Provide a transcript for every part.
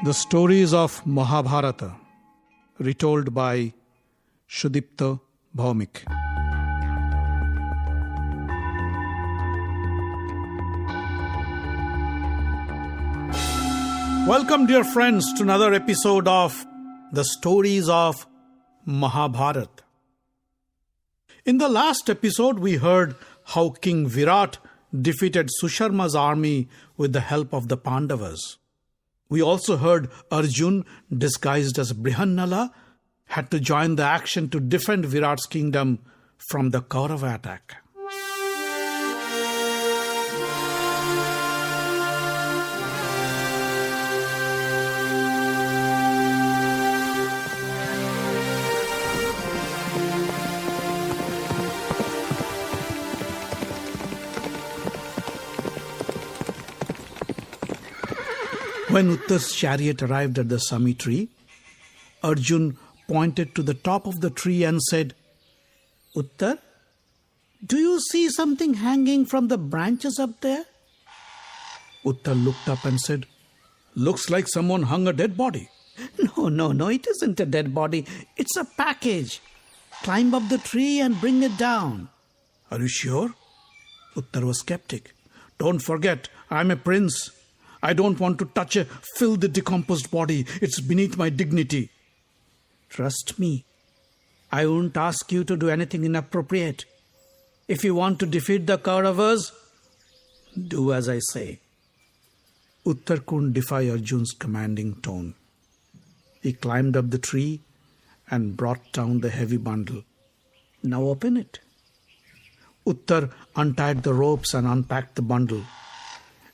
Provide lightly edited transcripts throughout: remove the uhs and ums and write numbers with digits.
The stories of Mahabharata, retold by Sudipta Bhaumik. Welcome, dear friends, to another episode of The Stories of Mahabharat. In the last episode, we heard how King Virat defeated Susharma's army with the help of the Pandavas. We also heard Arjun, disguised as Brihannala, had to join the action to defend Virat's kingdom from the Kaurava attack. When Uttar's chariot arrived at the Sami tree, Arjun pointed to the top of the tree and said, "Uttar, do you see something hanging from the branches up there?" Uttar looked up and said, "Looks like someone hung a dead body." No, it isn't a dead body. It's a package. Climb up the tree and bring it down." "Are you sure?" Uttar was skeptic. "Don't forget, I'm a prince. I don't want to touch a filthy, decomposed body. It's beneath my dignity." "Trust me, I won't ask you to do anything inappropriate. If you want to defeat the Kauravas, do as I say." Uttar couldn't defy Arjun's commanding tone. He climbed up the tree and brought down the heavy bundle. "Now open it." Uttar untied the ropes and unpacked the bundle.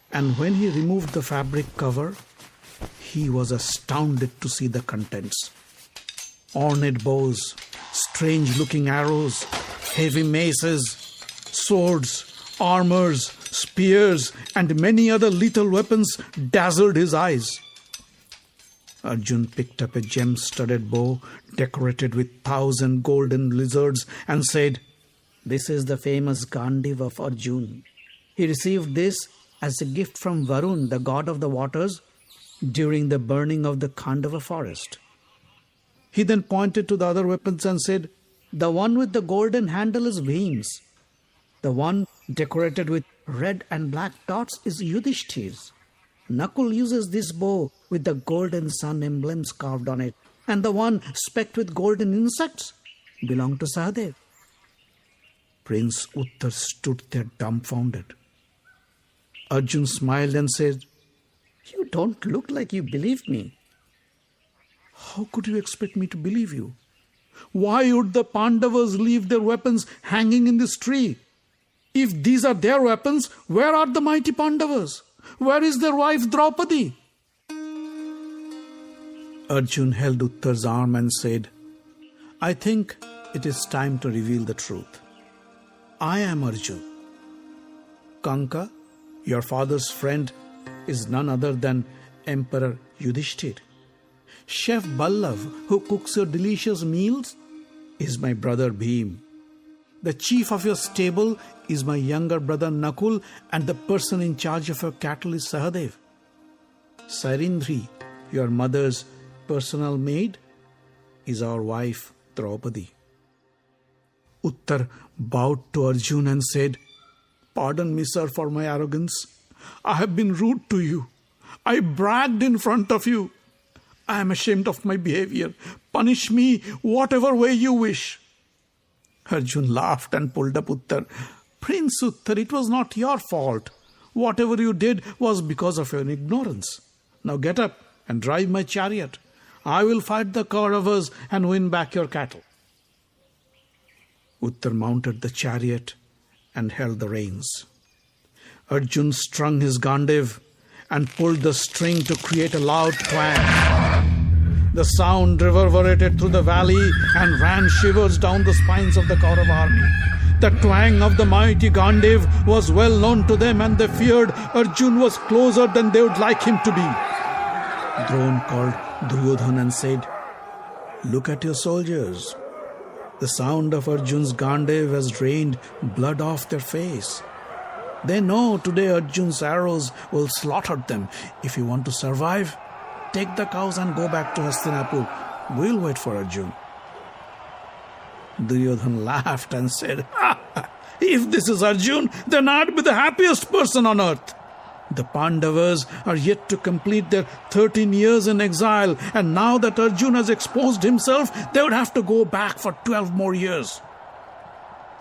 And when he removed the fabric cover, he was astounded to see the contents. Ornate bows, strange-looking arrows, heavy maces, swords, armors, spears, and many other lethal weapons dazzled his eyes. Arjun picked up a gem-studded bow decorated with 1,000 golden lizards and said, "This is the famous Gandiv of Arjun. He received this as a gift from Varun, the god of the waters, during the burning of the Khandava forest." He then pointed to the other weapons and said, "The one with the golden handle is Bhim's. The one decorated with red and black dots is Yudhishthir's. Nakul uses this bow with the golden sun emblems carved on it, and the one specked with golden insects belonged to Sahadev." Prince Uttar stood there dumbfounded. Arjun smiled and said, "You don't look like you believe me." "How could you expect me to believe you? Why would the Pandavas leave their weapons hanging in this tree? If these are their weapons, where are the mighty Pandavas? Where is their wife Draupadi?" Arjun held Uttar's arm and said, "I think it is time to reveal the truth. I am Arjun. Kanka, your father's friend, is none other than Emperor Yudhishthir. Chef Ballav, who cooks your delicious meals, is my brother Bhim. The chief of your stable is my younger brother Nakul, and the person in charge of your cattle is Sahadev. Sairindri, your mother's personal maid, is our wife Draupadi." Uttar bowed to Arjun and said, "Pardon me, sir, for my arrogance. I have been rude to you. I bragged in front of you. I am ashamed of my behavior. Punish me whatever way you wish." Arjun laughed and pulled up Uttar. "Prince Uttar, it was not your fault. Whatever you did was because of your ignorance. Now get up and drive my chariot. I will fight the Kauravas and win back your cattle." Uttar mounted the chariot and held the reins. Arjun strung his Gandiv and pulled the string to create a loud twang. The sound reverberated through the valley and ran shivers down the spines of the Kaurava army. The twang of the mighty Gandiv was well known to them, and they feared Arjun was closer than they would like him to be. Drona called Duryodhana and said, "Look at your soldiers. The sound of Arjun's Gandiv has drained blood off their face. They know today Arjun's arrows will slaughter them. If you want to survive, take the cows and go back to Hastinapur. We'll wait for Arjun. Duryodhana laughed and said, if this is Arjun, then I'd be the happiest person on earth. The Pandavas are yet to complete their 13 years in exile, and now that Arjun has exposed himself, they would have to go back for 12 more years.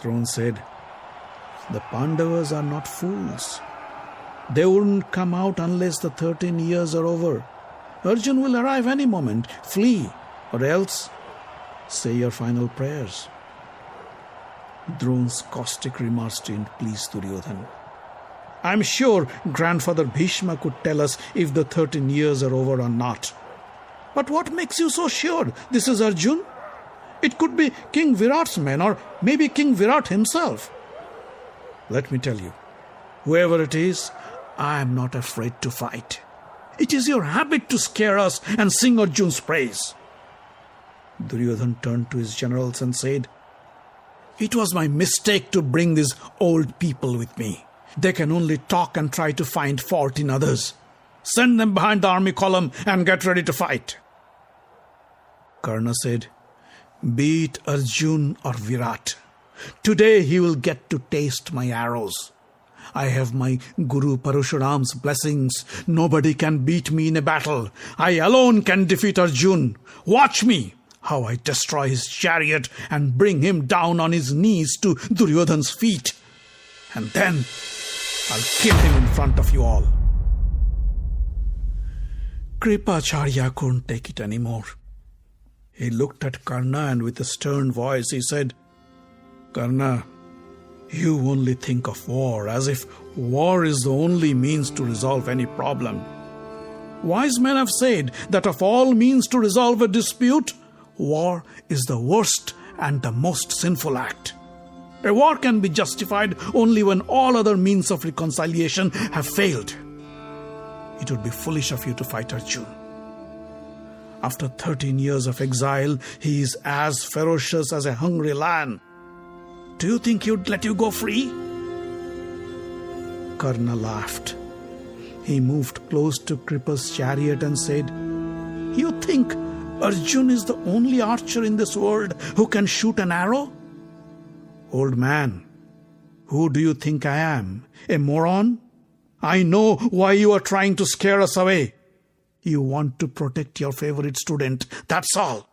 Drona said, the Pandavas are not fools. They wouldn't come out unless the 13 years are over. Arjun will arrive any moment. Flee, or else say your final prayers. Drona's caustic remarks didn't please Duryodhana. I'm sure Grandfather Bhishma could tell us if the 13 years are over or not. But what makes you so sure this is Arjun? It could be King Virat's men, or maybe King Virat himself. Let me tell you, whoever it is, I am not afraid to fight. It is your habit to scare us and sing Arjun's praise. Duryodhana turned to his generals and said, it was my mistake to bring these old people with me. They can only talk and try to find fault in others. Send them behind the army column and get ready to fight. Karna said, be it Arjun or Virat, today he will get to taste my arrows. I have my Guru Parashuram's blessings. Nobody can beat me in a battle. I alone can defeat Arjun. Watch me, how I destroy his chariot and bring him down on his knees to Duryodhana's feet. And then I'll kill him in front of you all. Kripacharya couldn't take it anymore. He looked at Karna and with a stern voice he said, Karna, you only think of war as if war is the only means to resolve any problem. Wise men have said that of all means to resolve a dispute, war is the worst and the most sinful act. A war can be justified only when all other means of reconciliation have failed. It would be foolish of you to fight Arjun. After 13 years of exile, he is as ferocious as a hungry lion. Do you think he would let you go free? Karna laughed. He moved close to Kripa's chariot and said, you think Arjun is the only archer in this world who can shoot an arrow? Old man, who do you think I am? A moron? I know why you are trying to scare us away. You want to protect your favorite student, that's all.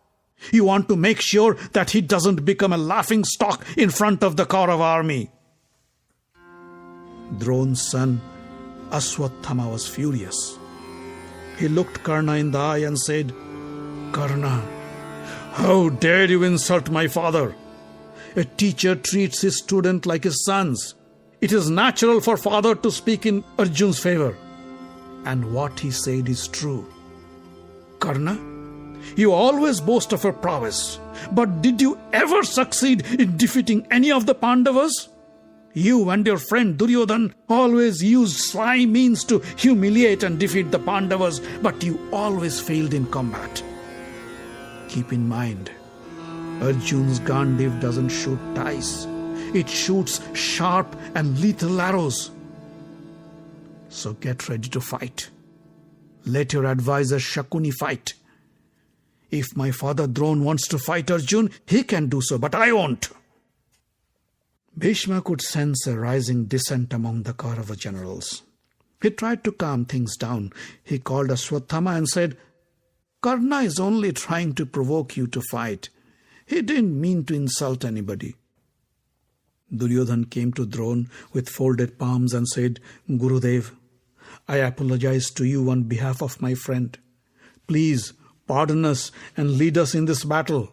You want to make sure that he doesn't become a laughing stock in front of the Kaurava army. Drona's son, Aswathama, was furious. He looked Karna in the eye and said, Karna, how dare you insult my father? A teacher treats his student like his sons. It is natural for father to speak in Arjun's favor. And what he said is true. Karna, you always boast of your prowess, but did you ever succeed in defeating any of the Pandavas? You and your friend Duryodhana always used sly means to humiliate and defeat the Pandavas, but you always failed in combat. Keep in mind, Arjun's Gandiv doesn't shoot dice. It shoots sharp and lethal arrows. So get ready to fight. Let your advisor Shakuni fight. If my father Drona wants to fight Arjun, he can do so, but I won't. Bhishma could sense a rising dissent among the Kaurava generals. He tried to calm things down. He called Aswathama and said, Karna is only trying to provoke you to fight. He didn't mean to insult anybody. Duryodhana came to Drona with folded palms and said, Gurudev, I apologize to you on behalf of my friend. Please pardon us and lead us in this battle.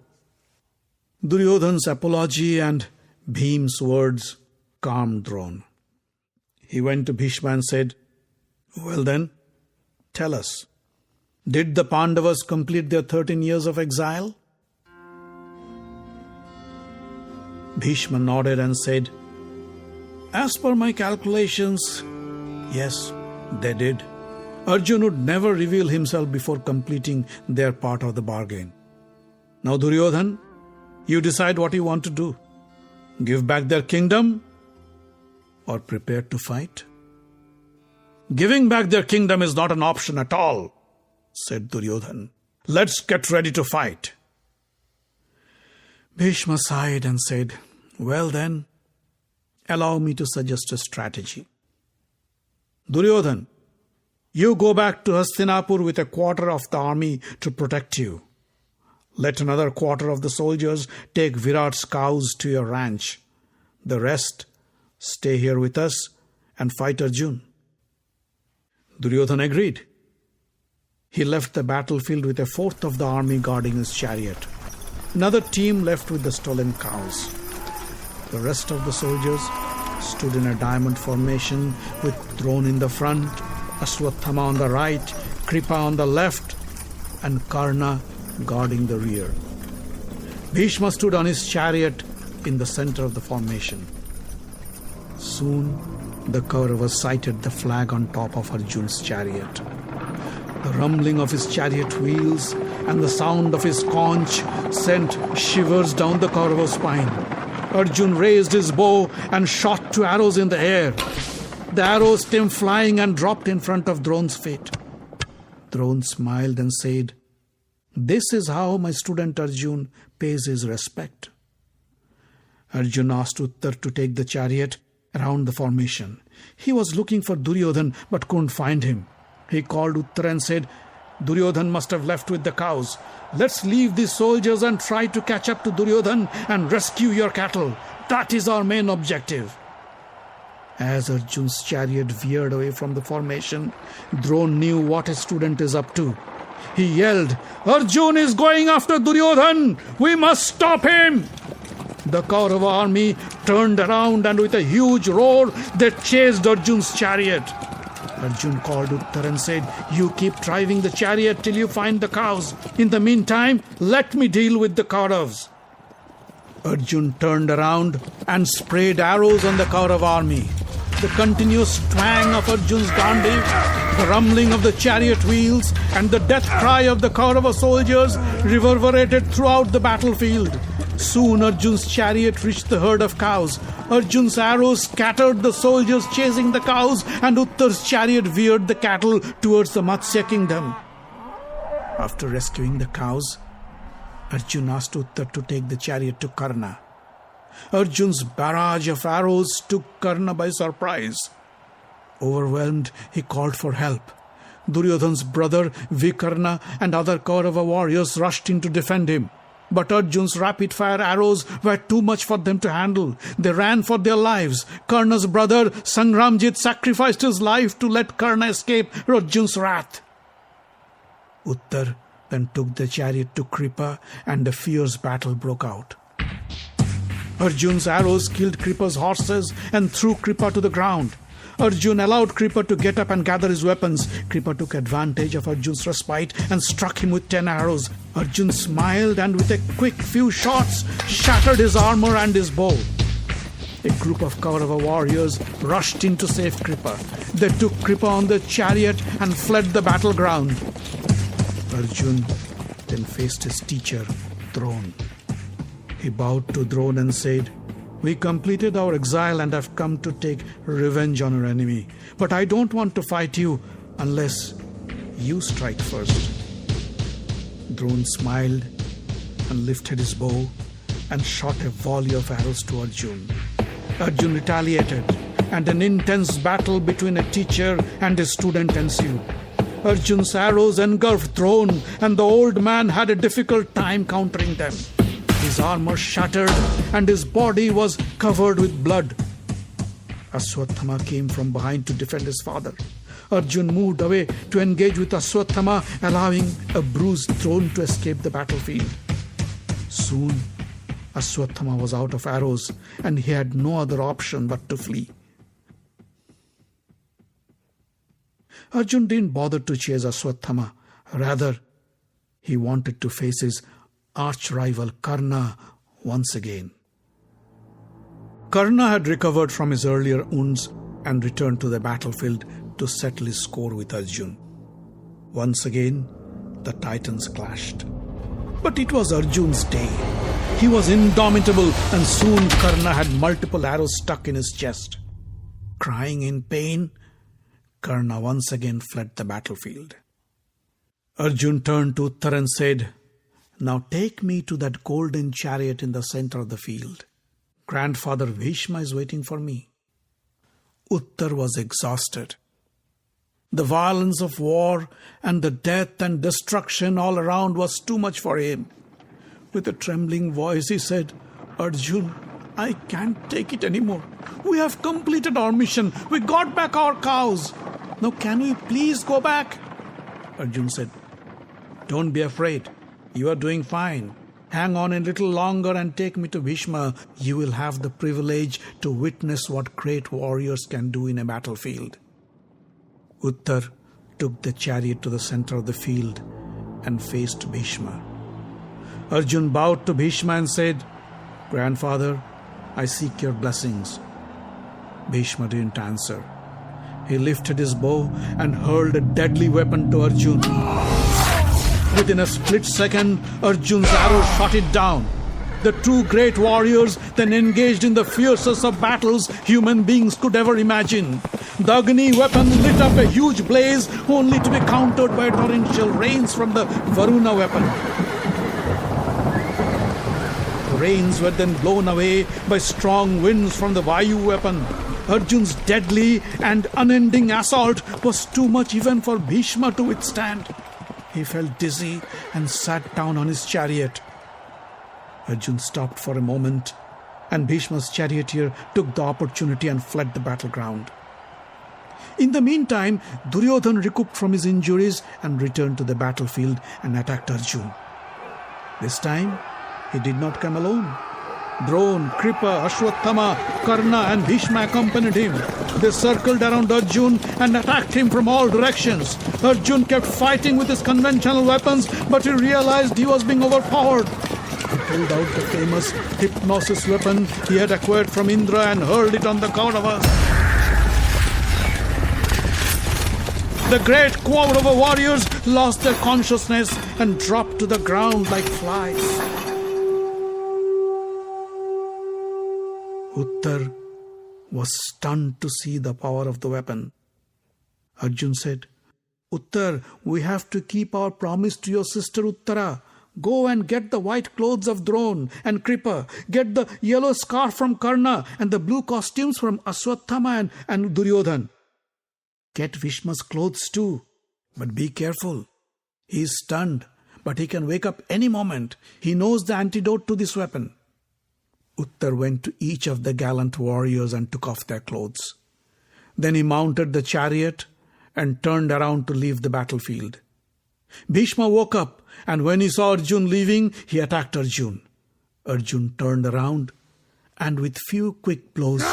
Duryodhana's apology and Bhim's words calmed Drona. He went to Bhishma and said, well then, tell us, did the Pandavas complete their 13 years of exile? Bhishma nodded and said, as per my calculations, yes, they did. Arjun would never reveal himself before completing their part of the bargain. Now Duryodhana, you decide what you want to do. Give back their kingdom or prepare to fight? Giving back their kingdom is not an option at all, said Duryodhan. "Let's get ready to fight." Bhishma sighed and said, "Well then, allow me to suggest a strategy. Duryodhan, you go back to Hastinapur with a quarter of the army to protect you. Let another quarter of the soldiers take Virat's cows to your ranch. The rest stay here with us and fight Arjun." Duryodhan agreed. He left the battlefield with a fourth of the army guarding his chariot. Another team left with the stolen cows. The rest of the soldiers stood in a diamond formation with Drona in the front, Ashwatthama on the right, Kripa on the left, and Karna guarding the rear. Bhishma stood on his chariot in the center of the formation. Soon the Kauravas sighted the flag on top of Arjun's chariot. The rumbling of his chariot wheels and the sound of his conch sent shivers down the Kaurava spine. Arjun raised his bow and shot 2 arrows in the air. The arrows came flying and dropped in front of Drona's feet. Drona smiled and said, "This is how my student Arjun pays his respect." Arjun asked Uttar to take the chariot around the formation. He was looking for Duryodhan but couldn't find him. He called Uttar and said, "Duryodhan must have left with the cows. Let's leave these soldiers and try to catch up to Duryodhan and rescue your cattle. That is our main objective." As Arjun's chariot veered away from the formation, Drona knew what his student is up to. He yelled, "Arjun is going after Duryodhan! We must stop him!" The Kaurava army turned around and with a huge roar, they chased Arjun's chariot. Arjun called Uttar and said, "You keep driving the chariot till you find the cows. In the meantime, let me deal with the Kauravas." Arjun turned around and sprayed arrows on the Kaurava army. The continuous twang of Arjun's gandiv, the rumbling of the chariot wheels, and the death cry of the Kaurava soldiers reverberated throughout the battlefield. Soon Arjun's chariot reached the herd of cows. Arjun's arrows scattered the soldiers chasing the cows, and Uttar's chariot veered the cattle towards the Matsya kingdom. After rescuing the cows, Arjun asked Uttar to take the chariot to Karna. Arjun's barrage of arrows took Karna by surprise. Overwhelmed, he called for help. Duryodhan's brother Vikarna and other Kaurava warriors rushed in to defend him. But Arjun's rapid-fire arrows were too much for them to handle. They ran for their lives. Karna's brother Sangramjit sacrificed his life to let Karna escape Arjun's wrath. Uttar then took the chariot to Kripa and a fierce battle broke out. Arjun's arrows killed Kripa's horses and threw Kripa to the ground. Arjun allowed Kripa to get up and gather his weapons. Kripa took advantage of Arjun's respite and struck him with 10 arrows. Arjun smiled and with a quick few shots shattered his armor and his bow. A group of Kaurava warriors rushed in to save Kripa. They took Kripa on the chariot and fled the battleground. Arjun then faced his teacher, Drona. He bowed to Drona and said, "We completed our exile and have come to take revenge on our enemy. But I don't want to fight you unless you strike first." Drona smiled and lifted his bow and shot a volley of arrows to Arjun. Arjun retaliated, and an intense battle between a teacher and a student ensued. Arjun's arrows engulfed Drona, and the old man had a difficult time countering them. His armor shattered and his body was covered with blood. Ashwatthama came from behind to defend his father. Arjun moved away to engage with Ashwatthama, allowing a bruised Drona to escape the battlefield. Soon, Ashwatthama was out of arrows and he had no other option but to flee. Arjun didn't bother to chase Ashwatthama. Rather, he wanted to face his arch-rival Karna once again. Karna had recovered from his earlier wounds and returned to the battlefield to settle his score with Arjun. Once again, the titans clashed. But it was Arjun's day. He was indomitable, and soon Karna had multiple arrows stuck in his chest. Crying in pain, Karna once again fled the battlefield. Arjun turned to Uttar and said, "Now take me to that golden chariot in the center of the field. Grandfather Bhishma is waiting for me." Uttar was exhausted. The violence of war and the death and destruction all around was too much for him. With a trembling voice he said, "Arjun, I can't take it anymore. We have completed our mission. We got back our cows. Now can we please go back?" Arjun said, "Don't be afraid. You are doing fine. Hang on a little longer and take me to Bhishma. You will have the privilege to witness what great warriors can do in a battlefield." Uttar took the chariot to the center of the field and faced Bhishma. Arjun bowed to Bhishma and said, "Grandfather, I seek your blessings." Bhishma didn't answer. He lifted his bow and hurled a deadly weapon to Arjun. Within a split second, Arjun's arrow shot it down. The two great warriors then engaged in the fiercest of battles human beings could ever imagine. The Agni weapon lit up a huge blaze, only to be countered by torrential rains from the Varuna weapon. The rains were then blown away by strong winds from the Vayu weapon. Arjun's deadly and unending assault was too much even for Bhishma to withstand. He felt dizzy and sat down on his chariot. Arjun stopped for a moment, and Bhishma's charioteer took the opportunity and fled the battleground. In the meantime, Duryodhan recouped from his injuries and returned to the battlefield and attacked Arjun. This time, he did not come alone. Drona, Kripa, Ashwatthama, Karna and Bhishma accompanied him. They circled around Arjun and attacked him from all directions. Arjun kept fighting with his conventional weapons, but he realized he was being overpowered. He pulled out the famous hypnosis weapon he had acquired from Indra and hurled it on the Kauravas. The great Kaurava warriors lost their consciousness and dropped to the ground like flies. Uttar was stunned to see the power of the weapon. Arjun said, "Uttar, we have to keep our promise to your sister Uttara. Go and get the white clothes of Drona and Kripa. Get the yellow scarf from Karna and the blue costumes from Ashwatthama and Duryodhan. Get Bhishma's clothes too. But be careful. He is stunned, but he can wake up any moment. He knows the antidote to this weapon." Uttar went to each of the gallant warriors and took off their clothes. Then he mounted the chariot and turned around to leave the battlefield. Bhishma woke up, and when he saw Arjun leaving, he attacked Arjun. Arjun turned around and with few quick blows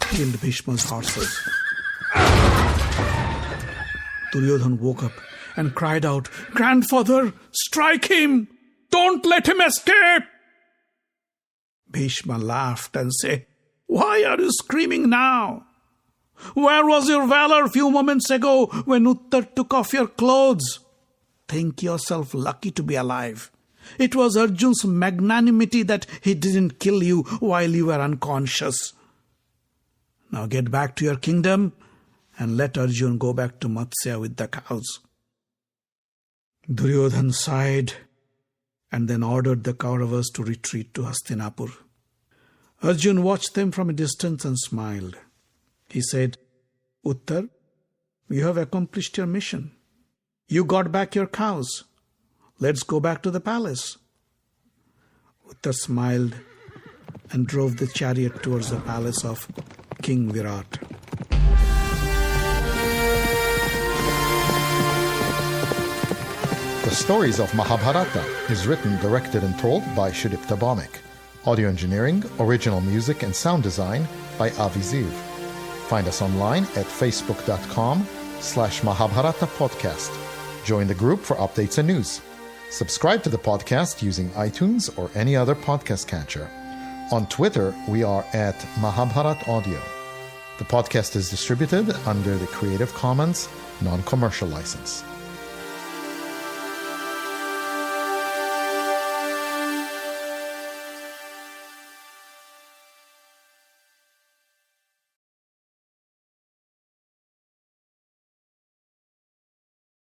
killed Bhishma's horses. Duryodhan woke up and cried out, "Grandfather, strike him! Don't let him escape!" Bhishma laughed and said, "Why are you screaming now? Where was your valor a few moments ago when Uttar took off your clothes? Think yourself lucky to be alive. It was Arjun's magnanimity that he didn't kill you while you were unconscious. Now get back to your kingdom and let Arjun go back to Matsya with the cows." Duryodhan sighed and then ordered the Kauravas to retreat to Hastinapur. Arjun watched them from a distance and smiled. He said, "Uttar, you have accomplished your mission. You got back your cows. Let's go back to the palace." Uttar smiled and drove the chariot towards the palace of King Virat. The Stories of Mahabharata is written, directed and told by Sudipta Bhawmik. Audio engineering, original music and sound design by Avi Ziv. Find us online at facebook.com/Mahabharata podcast. Join the group for updates and news. Subscribe to the podcast using iTunes or any other podcast catcher. On Twitter, we are at Mahabharat Audio. The podcast is distributed under the Creative Commons non-commercial license.